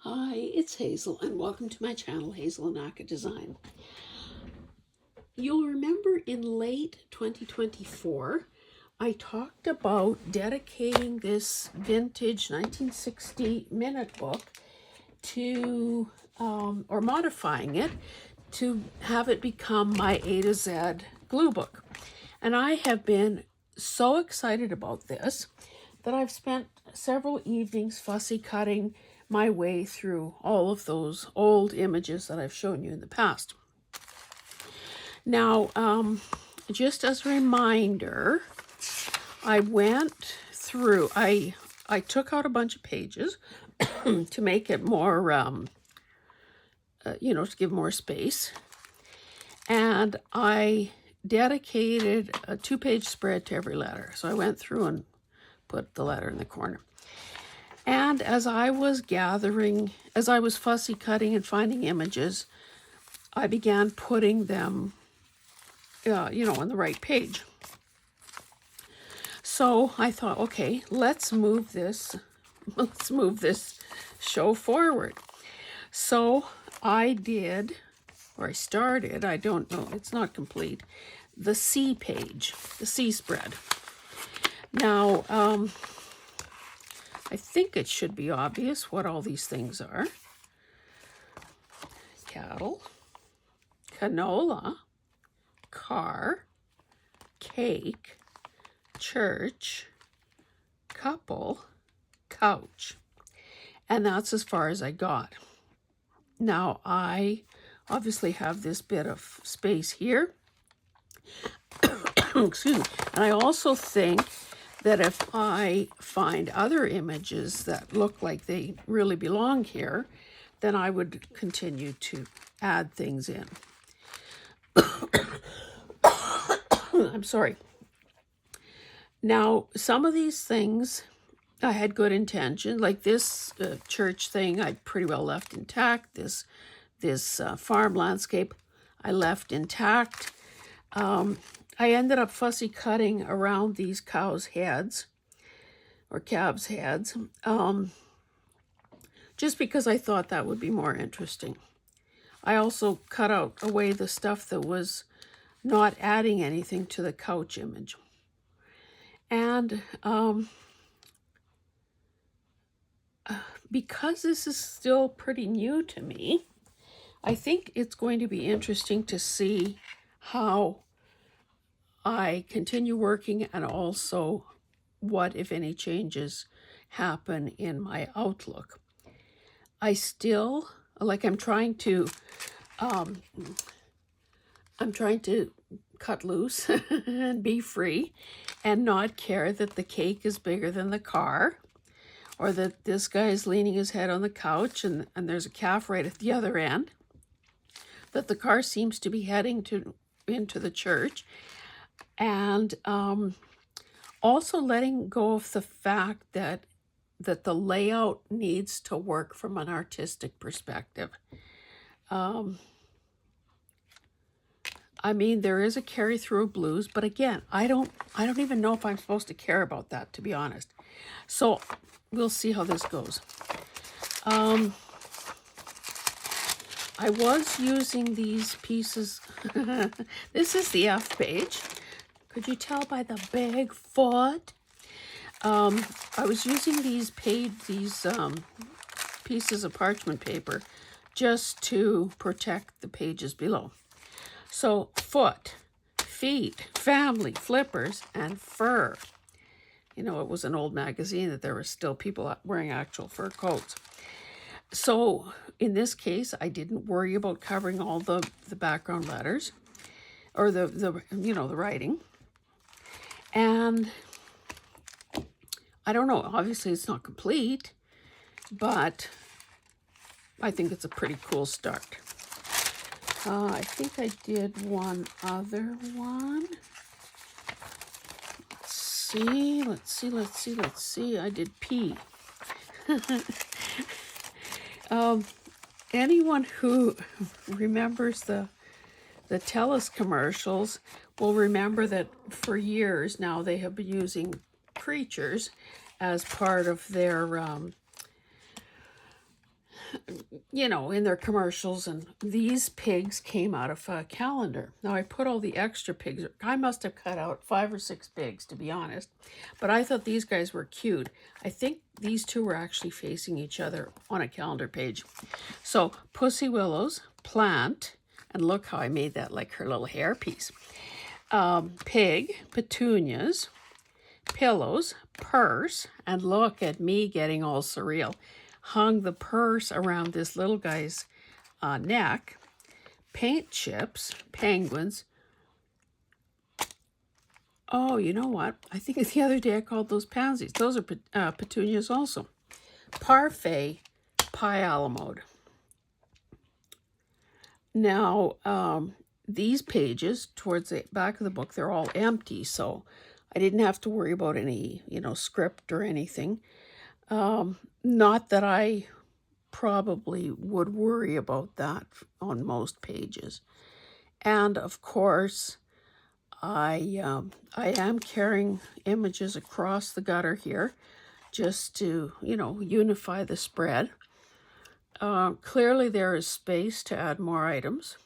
Hi, it's Hazel and welcome to my channel, Hazel and Aka Design. You'll remember in late 2024, I talked about dedicating this vintage 1960 minute book to, or modifying it to have it become my A to Z glue book. And I have been so excited about this that I've spent several evenings fussy cutting my way through all of those old images that I've shown you in the past. Now, just as a reminder, I went through, I took out a bunch of pages to make it more, to give more space. And I dedicated a 2-page spread to every letter. So I went through and put the letter in the corner. And as I was fussy cutting and finding images, I began putting them, on the right page. So I thought, okay, let's move this show forward. So I started, I don't know, it's not complete, the C page, the C spread. Now, I think it should be obvious what all these things are. Cattle, canola, car, cake, church, couple, couch. And that's as far as I got. Now, I obviously have this bit of space here. Excuse me. And I also think that if I find other images that look like they really belong here, then I would continue to add things in. I'm sorry. Now, some of these things I had good intention, like this church thing I pretty well left intact. This farm landscape I left intact. I ended up fussy cutting around these cows' heads, or calves' heads, just because I thought that would be more interesting. I also cut away the stuff that was not adding anything to the couch image. And because this is still pretty new to me, I think it's going to be interesting to see how I continue working and also what, if any, changes happen in my outlook. I still, I'm trying to cut loose and be free and not care that the cake is bigger than the car, or that this guy is leaning his head on the couch and there's a calf right at the other end, that the car seems to be heading into the church, and also letting go of the fact that the layout needs to work from an artistic perspective. I mean, there is a carry through of blues, but again, I don't even know if I'm supposed to care about that, to be honest. So we'll see how this goes. I was using these pieces. This is the F page. Could you tell by the big foot? I was using these pieces of parchment paper just to protect the pages below. So foot, feet, family, flippers, and fur. It was an old magazine that there were still people wearing actual fur coats. So in this case, I didn't worry about covering all the background letters or the writing. And I don't know, obviously it's not complete, but I think it's a pretty cool start. I think I did one other one. Let's see. I did P. Anyone who remembers the TELUS commercials will remember that for years now they have been using creatures as part of their you know, in their commercials, and these pigs came out of a calendar. Now I put all the extra pigs. I must have cut out 5 or 6 pigs, to be honest, but I thought these guys were cute. I think these two were actually facing each other on a calendar page. So pussy willows, plant, and look how I made that like her little hairpiece. Pig, petunias, pillows, purse, and look at me getting all surreal. Hung the purse around this little guy's neck. Paint chips, penguins. Oh, you know what? I think the other day I called those pansies. Those are petunias also. Parfait, pie a la mode. Now, these pages towards the back of the book, they're all empty, so I didn't have to worry about any, you know, script or anything. Not that I probably would worry about that on most pages. And of course, I am carrying images across the gutter here just to, you know, unify the spread. Clearly there is space to add more items.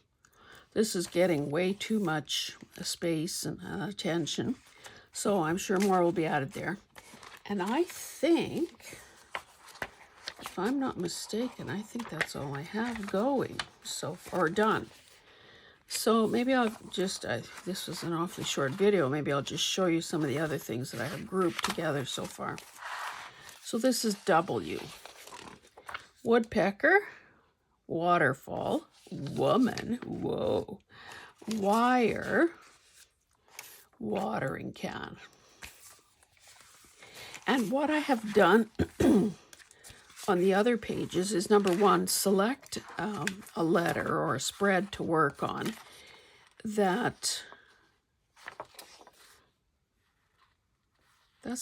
This is getting way too much space and attention, so I'm sure more will be added there. And I think, if I'm not mistaken, I think that's all I have going so far, done. So maybe I'll just, this was an awfully short video, maybe I'll just show you some of the other things that I have grouped together so far. So this is W. Woodpecker, waterfall, woman, whoa, wire, watering can. And what I have done on the other pages is, number one, select a letter or a spread to work on that's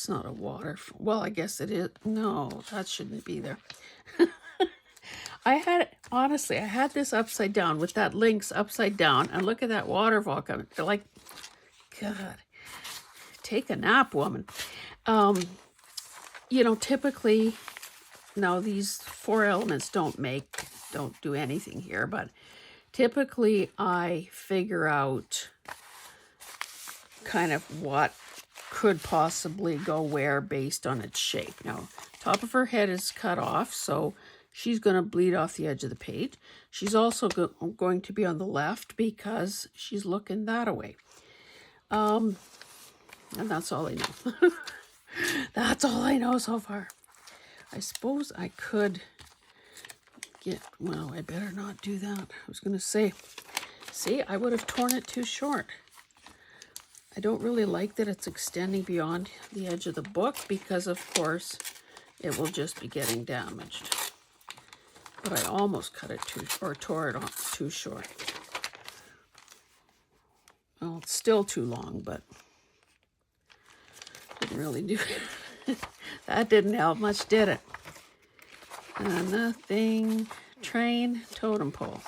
not a waterfall. Well, I guess it is. No, that shouldn't be there. Honestly, I had this upside down with that links upside down, and look at that waterfall coming. They're like, God, take a nap, woman. You know, typically, now these 4 elements don't do anything here, but typically I figure out kind of what could possibly go where based on its shape. Now, top of her head is cut off, so she's going to bleed off the edge of the page. She's also going to be on the left because she's looking that way. And that's all I know. That's all I know so far. I suppose I could well, I better not do that. I was going to say, see, I would have torn it too short. I don't really like that it's extending beyond the edge of the book because, of course, it will just be getting damaged. But I almost cut it tore it off too short. Well, it's still too long, but didn't really do it. That didn't help much, did it? Nothing. Train, totem pole.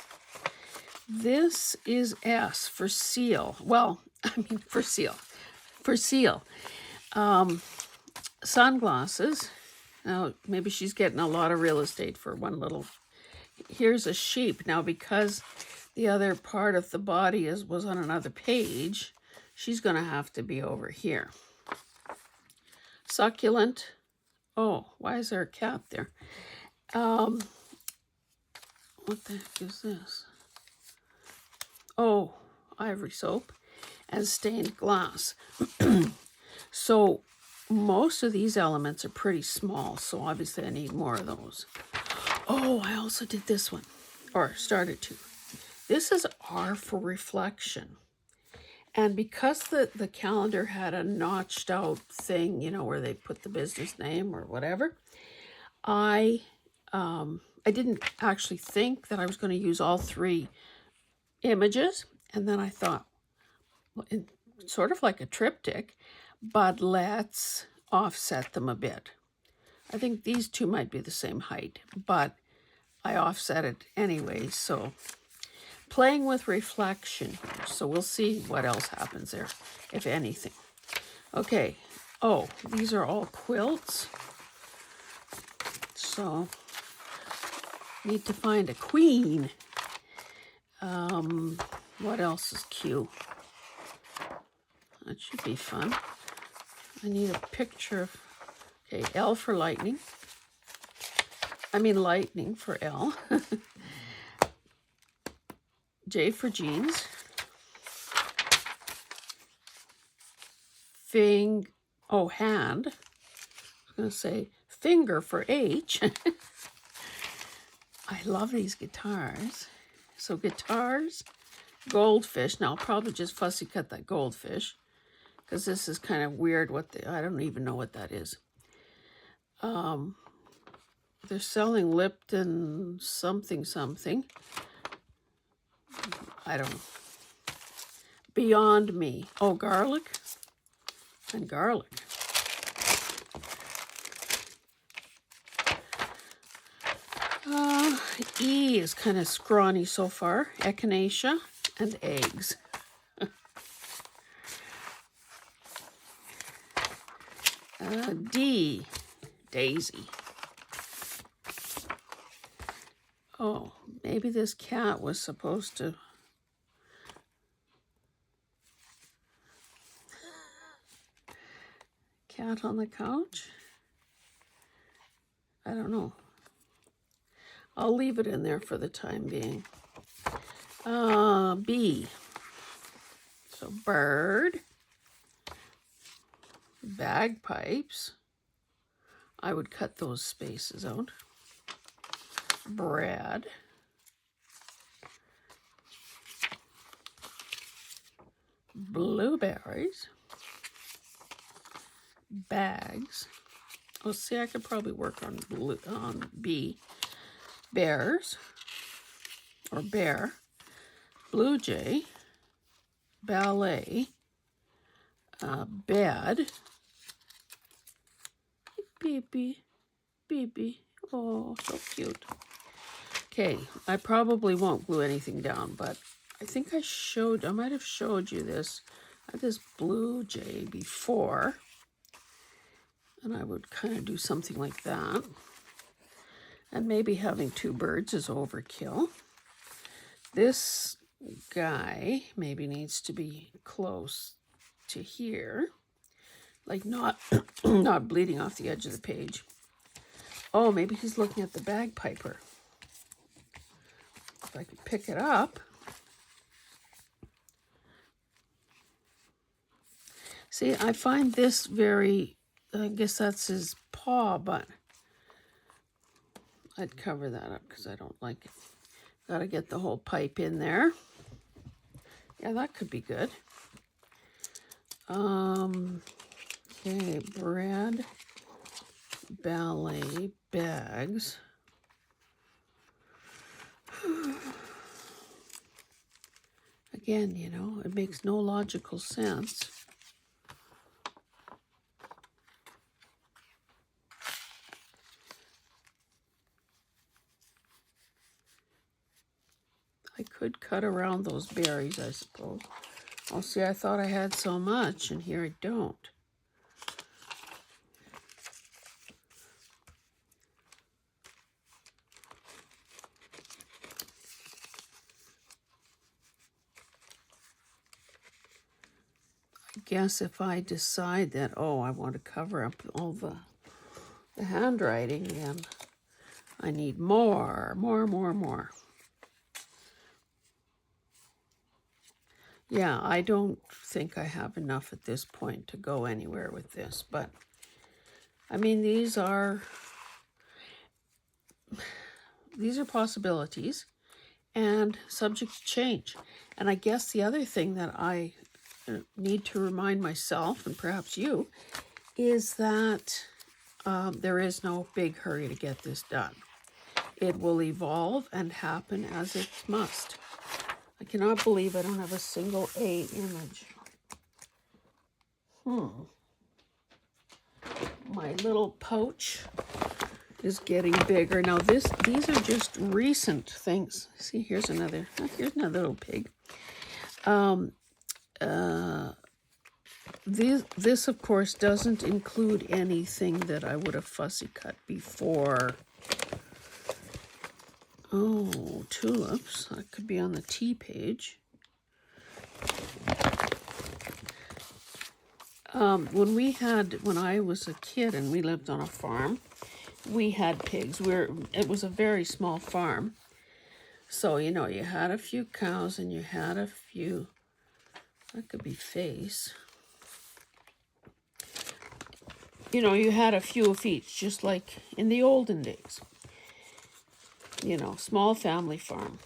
This is S for seal. Well, I mean for seal. For seal. Sunglasses. Now, maybe she's getting a lot of real estate for one little. Here's a sheep. Now, because the other part of the body was on another page, she's going to have to be over here. Succulent. Oh, why is there a cat there? What the heck is this? Oh, ivory soap and stained glass. So most of these elements are pretty small, so obviously I need more of those. Oh, I also did this one, or started to. This is R for reflection. And because the calendar had a notched out thing, you know, where they put the business name or whatever, I didn't actually think that I was going to use all 3 images. And then I thought, well, sort of like a triptych, but let's offset them a bit. I think these 2 might be the same height, but I offset it anyway. So playing with reflection here. So we'll see what else happens there, if anything. Okay. Oh, these are all quilts. So Need to find a queen. What else is Q? That should be fun. I need a picture of, okay, L for lightning. I mean lightning for L. J for jeans. Hand. I was going to say finger for H. I love these guitars. So guitars, goldfish. Now I'll probably just fussy cut that goldfish because this is kind of weird. I don't even know what that is. They're selling Lipton something. I don't know. Beyond Me. Oh, garlic and garlic. E is kind of scrawny so far. Echinacea and eggs. D, daisy. Oh, maybe this cat was supposed to... Cat on the couch? I don't know. I'll leave it in there for the time being. B. So bird. Bagpipes. I would cut those spaces out. Bread. Blueberries. Bags. Oh, see, I could probably work on B. Bears, or bear. Blue jay. Ballet. Bed. Baby. Oh, so cute. Okay, I probably won't glue anything down, but I think I might have showed you this. I had this blue jay before, and I would kind of do something like that. And maybe having two birds is overkill. This guy maybe needs to be close to here, like not not bleeding off the edge of the page. Oh, maybe he's looking at the bagpiper. If I could pick it up. See, I find this very, I guess that's his paw, but I'd cover that up because I don't like it. Got to get the whole pipe in there. Yeah, that could be good. Okay, bread, ballet, bags. Again, you know, it makes no logical sense. I could cut around those berries, I suppose. Oh, see, I thought I had so much, and here I don't. I guess if I decide that, oh, I want to cover up all the handwriting, then I need more. Yeah, I don't think I have enough at this point to go anywhere with this, but I mean, these are possibilities and subject to change. And I guess the other thing that I need to remind myself, and perhaps you, is that there is no big hurry to get this done. It will evolve and happen as it must. I cannot believe I don't have a single A image. My little pouch is getting bigger. Now these are just recent things. See, here's another little pig. This of course doesn't include anything that I would have fussy cut before. Oh, tulips. That could be on the T page. When I was a kid and we lived on a farm, we had pigs. It was a very small farm. So, you know, you had a few cows and you had a few, that could be face. You know, you had a few of each, just like in the olden days. You know, small family farm.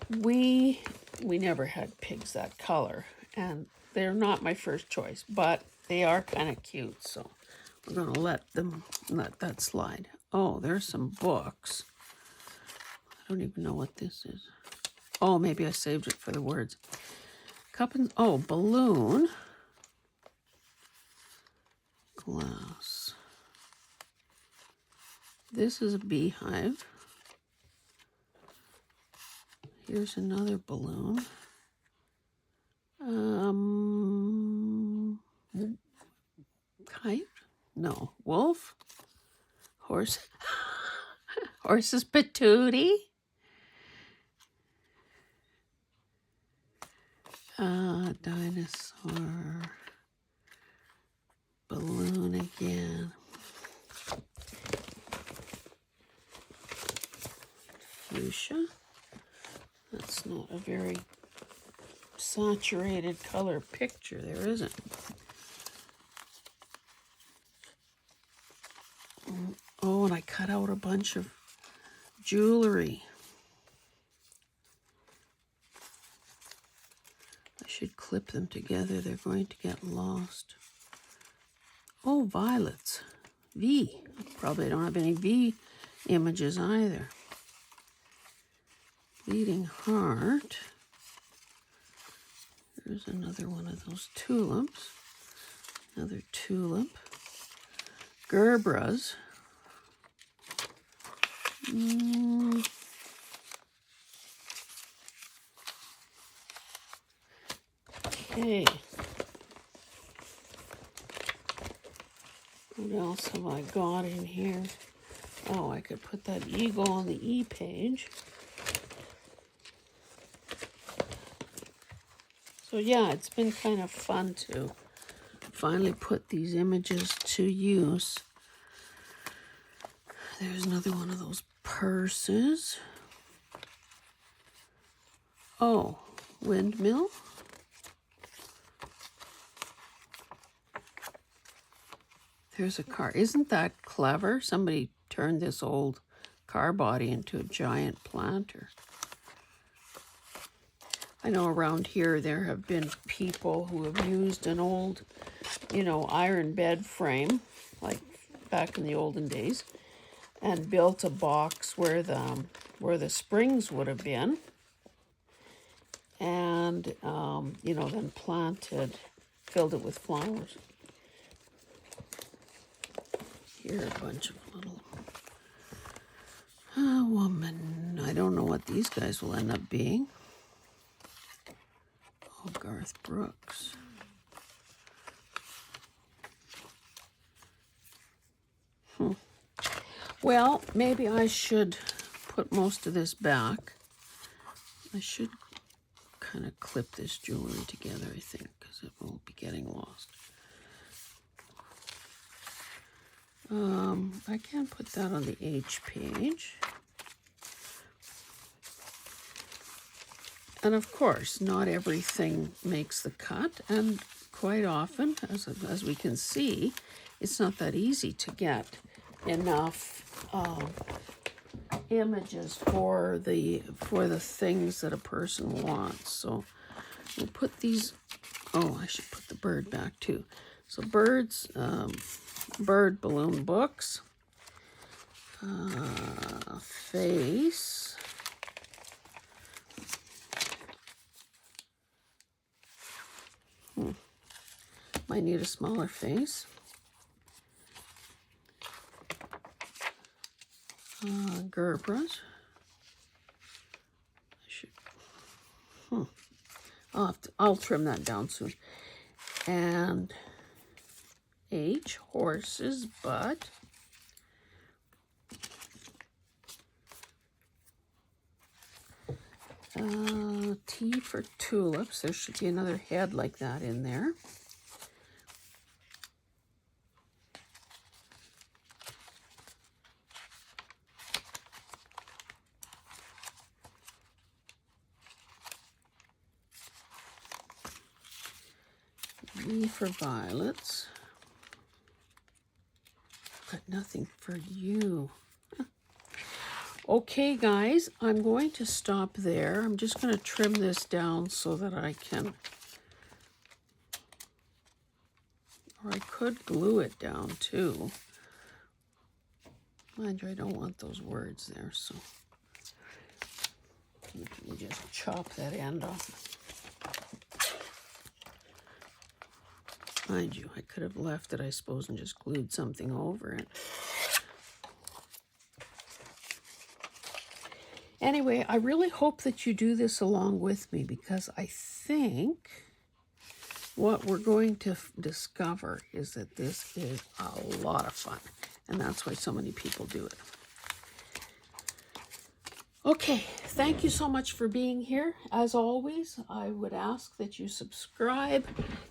We never had pigs that color, and they're not my first choice, but they are kind of cute, so we're going to let that slide. Oh, there's some books. I don't even know what this is. Oh, maybe I saved it for the words. Balloon. Glass. This is a beehive. Here's another balloon. Kite? No. Wolf? Horse? Horse's patootie? Dinosaur. Balloon again. Fuchsia. That's not a very saturated color picture. There isn't. Oh, and I cut out a bunch of jewelry. I should clip them together. They're going to get lost. Oh, violets. V. Probably don't have any V images either. Bleeding heart. There's another one of those tulips. Another tulip. Gerbras. Okay. What else have I got in here? Oh, I could put that eagle on the E page. So yeah, it's been kind of fun to finally put these images to use. There's another one of those purses. Oh, windmill. There's a car. Isn't that clever? Somebody turned this old car body into a giant planter. I know around here there have been people who have used an old, iron bed frame, like back in the olden days, and built a box where the springs would have been, and then filled it with flowers. Here are a bunch of little woman. I don't know what these guys will end up being. Oh, Garth Brooks. Well, maybe I should put most of this back. I should kind of clip this jewelry together, I think, because it won't be getting lost. I can put that on the H page. And of course, not everything makes the cut, and quite often, as we can see, it's not that easy to get enough images for the things that a person wants. So we'll put these. Oh, I should put the bird back too. So birds, bird balloon books, face. Might need a smaller face. Gerbras. I'll trim that down soon. And H, horse's butt. T for tulips. There should be another head like that in there. V for violets. Got nothing for you. Okay, guys, I'm going to stop there. I'm just going to trim this down so that I can, or I could glue it down too. Mind you, I don't want those words there, so you can just chop that end off. Mind you, I could have left it, I suppose, and just glued something over it. Anyway, I really hope that you do this along with me, because I think what we're going to discover is that this is a lot of fun, and that's why so many people do it. Okay, thank you so much for being here. As always, I would ask that you subscribe,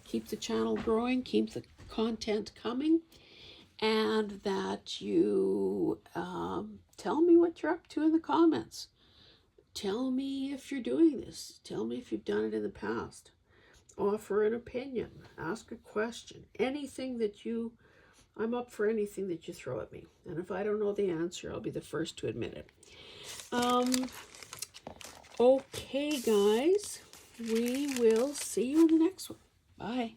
keep the channel growing, keep the content coming, and that you tell me what you're up to in the comments. Tell me if you're doing this. Tell me if you've done it in the past. Offer an opinion. Ask a question. Anything that I'm up for anything that you throw at me. And if I don't know the answer, I'll be the first to admit it. Okay, guys. We will see you in the next one. Bye.